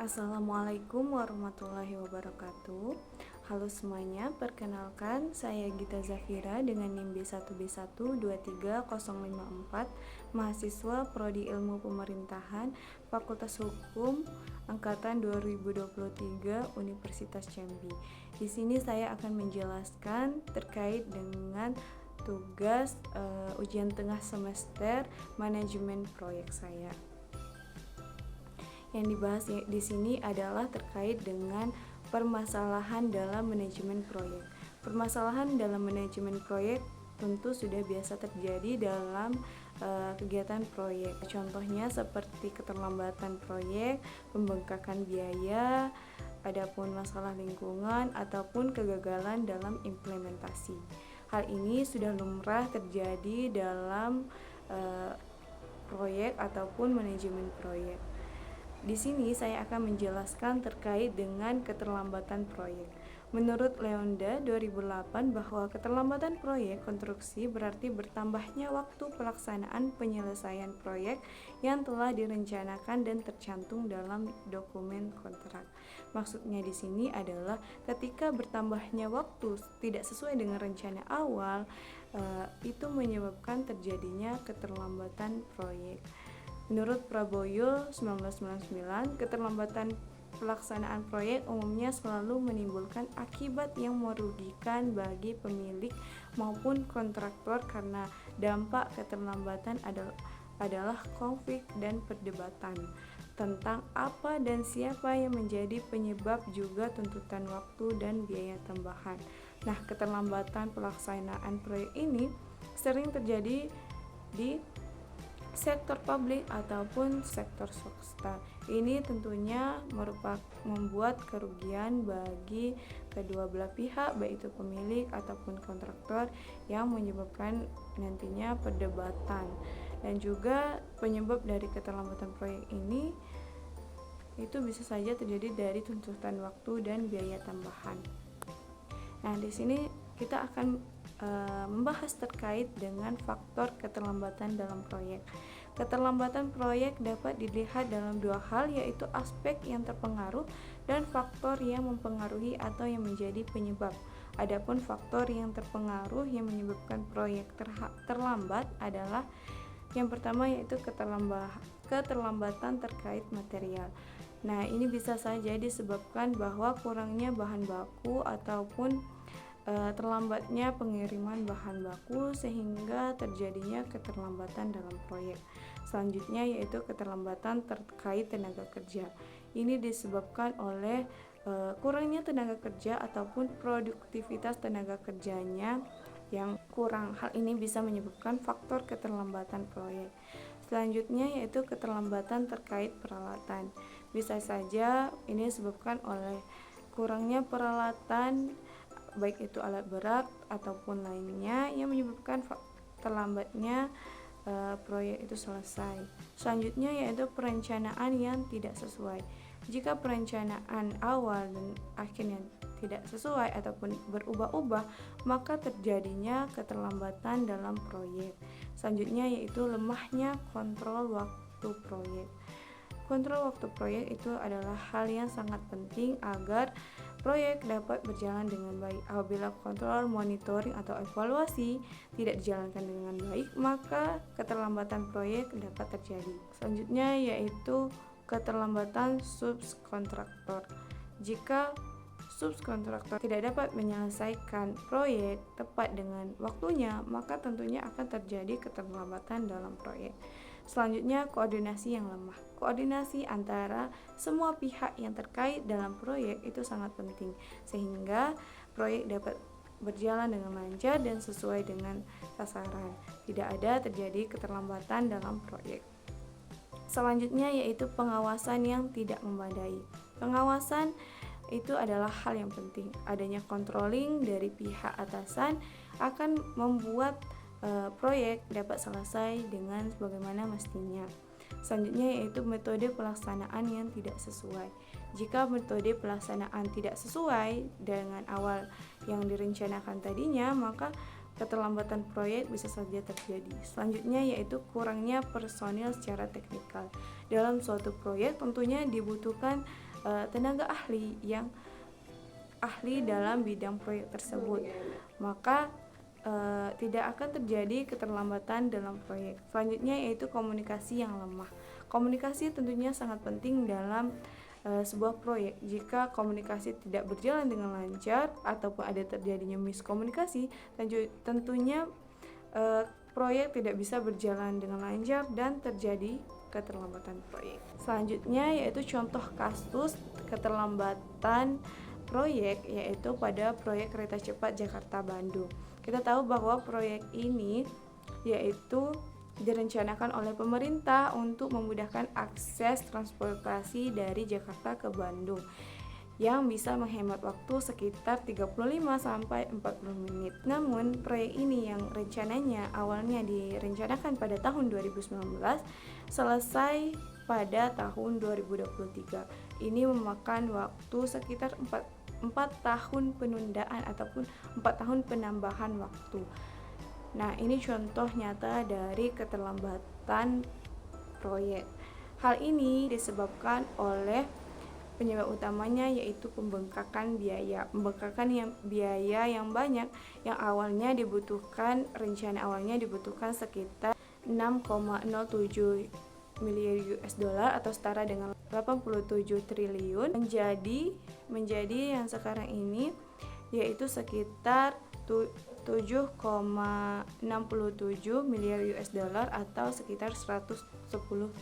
Assalamualaikum warahmatullahi wabarakatuh. Halo semuanya, perkenalkan saya Gita Zafira dengan NIM B1B1230054, mahasiswa Prodi Ilmu Pemerintahan, Fakultas Hukum angkatan 2023 Universitas Jambi. Di sini saya akan menjelaskan terkait dengan tugas ujian tengah semester manajemen proyek saya. Yang dibahas di sini adalah terkait dengan permasalahan dalam manajemen proyek. Permasalahan dalam manajemen proyek tentu sudah biasa terjadi dalam kegiatan proyek. Contohnya seperti keterlambatan proyek, pembengkakan biaya, adapun masalah lingkungan ataupun kegagalan dalam implementasi. Hal ini sudah lumrah terjadi dalam proyek ataupun manajemen proyek. Di sini saya akan menjelaskan terkait dengan keterlambatan proyek. Menurut Leonda 2008 bahwa keterlambatan proyek konstruksi berarti bertambahnya waktu pelaksanaan penyelesaian proyek yang telah direncanakan dan tercantum dalam dokumen kontrak. Maksudnya di sini adalah ketika bertambahnya waktu tidak sesuai dengan rencana awal, itu menyebabkan terjadinya keterlambatan proyek. Menurut Prabowo 1999, keterlambatan pelaksanaan proyek umumnya selalu menimbulkan akibat yang merugikan bagi pemilik maupun kontraktor karena dampak keterlambatan adalah konflik dan perdebatan tentang apa dan siapa yang menjadi penyebab, juga tuntutan waktu dan biaya tambahan. Nah, keterlambatan pelaksanaan proyek ini sering terjadi di sektor publik ataupun sektor swasta. Ini tentunya membuat kerugian bagi kedua belah pihak, baik itu pemilik ataupun kontraktor, yang menyebabkan nantinya perdebatan. Dan juga penyebab dari keterlambatan proyek ini itu bisa saja terjadi dari tuntutan waktu dan biaya tambahan. Nah, di sini kita akan membahas terkait dengan faktor keterlambatan dalam proyek. Keterlambatan proyek dapat dilihat dalam dua hal, yaitu aspek yang terpengaruh dan faktor yang mempengaruhi atau yang menjadi penyebab. Adapun faktor yang terpengaruh yang menyebabkan proyek terlambat adalah yang pertama, yaitu keterlambatan terkait material. Nah, ini bisa saja disebabkan bahwa kurangnya bahan baku ataupun terlambatnya pengiriman bahan baku sehingga terjadinya keterlambatan dalam proyek. Selanjutnya yaitu keterlambatan terkait tenaga kerja. Ini disebabkan oleh kurangnya tenaga kerja ataupun produktivitas tenaga kerjanya yang kurang. Hal ini bisa menyebabkan faktor keterlambatan proyek. Selanjutnya yaitu keterlambatan terkait peralatan. Bisa saja ini disebabkan oleh kurangnya peralatan, baik itu alat berat ataupun lainnya, yang menyebabkan terlambatnya proyek itu selesai. Selanjutnya yaitu perencanaan yang tidak sesuai. Jika perencanaan awal dan akhirnya tidak sesuai ataupun berubah-ubah, maka terjadinya keterlambatan dalam proyek. Selanjutnya yaitu lemahnya kontrol waktu proyek. Kontrol waktu proyek itu adalah hal yang sangat penting agar proyek dapat berjalan dengan baik. Apabila kontrol, monitoring, atau evaluasi tidak dijalankan dengan baik, maka keterlambatan proyek dapat terjadi. Selanjutnya yaitu keterlambatan subkontraktor. Jika subkontraktor tidak dapat menyelesaikan proyek tepat dengan waktunya, maka tentunya akan terjadi keterlambatan dalam proyek. Selanjutnya, koordinasi yang lemah. Koordinasi antara semua pihak yang terkait dalam proyek itu sangat penting, sehingga proyek dapat berjalan dengan lancar dan sesuai dengan sasaran. Tidak ada terjadi keterlambatan dalam proyek. Selanjutnya yaitu pengawasan yang tidak memadai. Pengawasan itu adalah hal yang penting. Adanya controlling dari pihak atasan akan membuat proyek dapat selesai dengan sebagaimana mestinya. Selanjutnya yaitu metode pelaksanaan yang tidak sesuai. Jika metode pelaksanaan tidak sesuai dengan awal yang direncanakan tadinya, maka keterlambatan proyek bisa saja terjadi. Selanjutnya yaitu kurangnya personil secara teknikal. Dalam suatu proyek tentunya dibutuhkan tenaga ahli yang ahli dalam bidang proyek tersebut, maka tidak akan terjadi keterlambatan dalam proyek. Selanjutnya yaitu komunikasi yang lemah. Komunikasi tentunya sangat penting dalam sebuah proyek. Jika komunikasi tidak berjalan dengan lancar ataupun ada terjadinya miskomunikasi, tentunya proyek tidak bisa berjalan dengan lancar dan terjadi keterlambatan proyek. Selanjutnya yaitu contoh kasus keterlambatan proyek, yaitu pada proyek kereta cepat Jakarta-Bandung. Kita tahu bahwa proyek ini yaitu direncanakan oleh pemerintah untuk memudahkan akses transportasi dari Jakarta ke Bandung yang bisa menghemat waktu sekitar 35 sampai 40 menit. Namun, proyek ini yang rencananya awalnya direncanakan pada tahun 2019 selesai pada tahun 2023. Ini memakan waktu sekitar 4 tahun penundaan ataupun 4 tahun penambahan waktu. Nah, ini contoh nyata dari keterlambatan proyek. Hal ini disebabkan oleh penyebab utamanya yaitu pembengkakan biaya yang banyak, yang awalnya dibutuhkan, rencana awalnya dibutuhkan sekitar 6,07 miliar US dollar atau setara dengan 87 triliun menjadi yang sekarang ini yaitu sekitar 7,67 miliar US dollar atau sekitar 110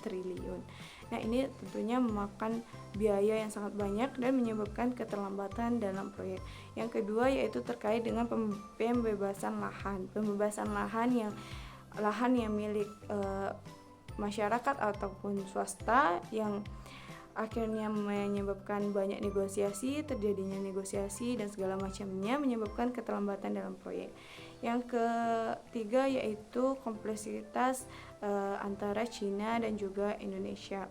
triliun. Nah, ini tentunya memakan biaya yang sangat banyak dan menyebabkan keterlambatan dalam proyek. Yang kedua yaitu terkait dengan pembebasan lahan. Pembebasan lahan yang milik masyarakat ataupun swasta yang akhirnya menyebabkan banyak terjadinya negosiasi dan segala macamnya, menyebabkan keterlambatan dalam proyek. Yang ketiga yaitu kompleksitas antara Cina dan juga Indonesia.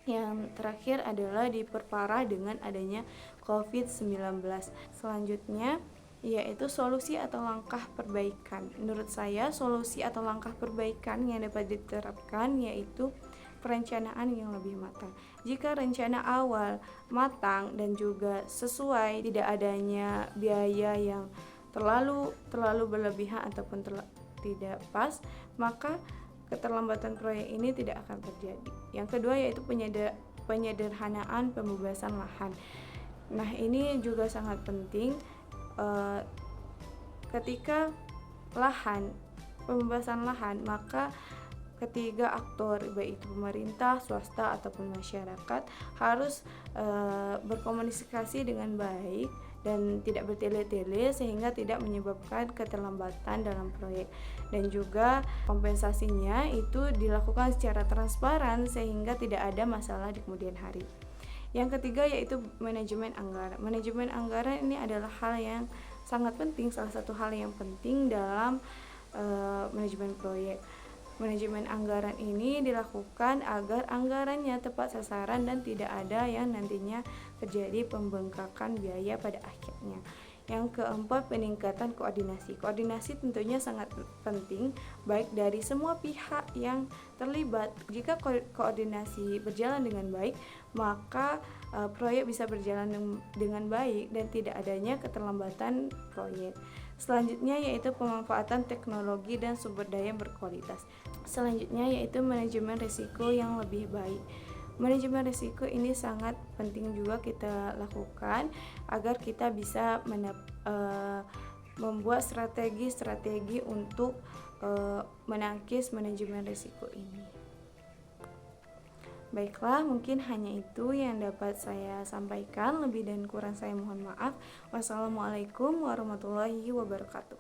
Yang terakhir adalah diperparah dengan adanya COVID-19. Selanjutnya yaitu solusi atau langkah perbaikan. Menurut saya, solusi atau langkah perbaikan yang dapat diterapkan yaitu perencanaan yang lebih matang. Jika rencana awal matang dan juga sesuai, tidak adanya biaya yang terlalu berlebihan ataupun tidak pas, maka keterlambatan proyek ini tidak akan terjadi. Yang kedua yaitu penyederhanaan pembebasan lahan. Nah, ini juga sangat penting. Ketika pembebasan lahan, maka ketiga aktor, baik itu pemerintah, swasta ataupun masyarakat, harus berkomunikasi dengan baik dan tidak bertele-tele sehingga tidak menyebabkan keterlambatan dalam proyek. Dan juga kompensasinya itu dilakukan secara transparan sehingga tidak ada masalah di kemudian hari. Yang ketiga yaitu manajemen anggaran. Manajemen anggaran ini adalah hal yang sangat penting, salah satu hal yang penting dalam manajemen proyek. Manajemen anggaran ini dilakukan agar anggarannya tepat sasaran dan tidak ada yang nantinya terjadi pembengkakan biaya pada akhirnya. Yang keempat, peningkatan koordinasi. Koordinasi tentunya sangat penting baik dari semua pihak yang terlibat. Jika koordinasi berjalan dengan baik, maka proyek bisa berjalan dengan baik dan tidak adanya keterlambatan proyek. Selanjutnya yaitu pemanfaatan teknologi dan sumber daya berkualitas. Selanjutnya yaitu manajemen risiko yang lebih baik. Manajemen risiko ini sangat penting juga kita lakukan agar kita bisa membuat strategi untuk menangkis manajemen risiko ini. Baiklah, mungkin hanya itu yang dapat saya sampaikan. Lebih dan kurang saya mohon maaf. Wassalamualaikum warahmatullahi wabarakatuh.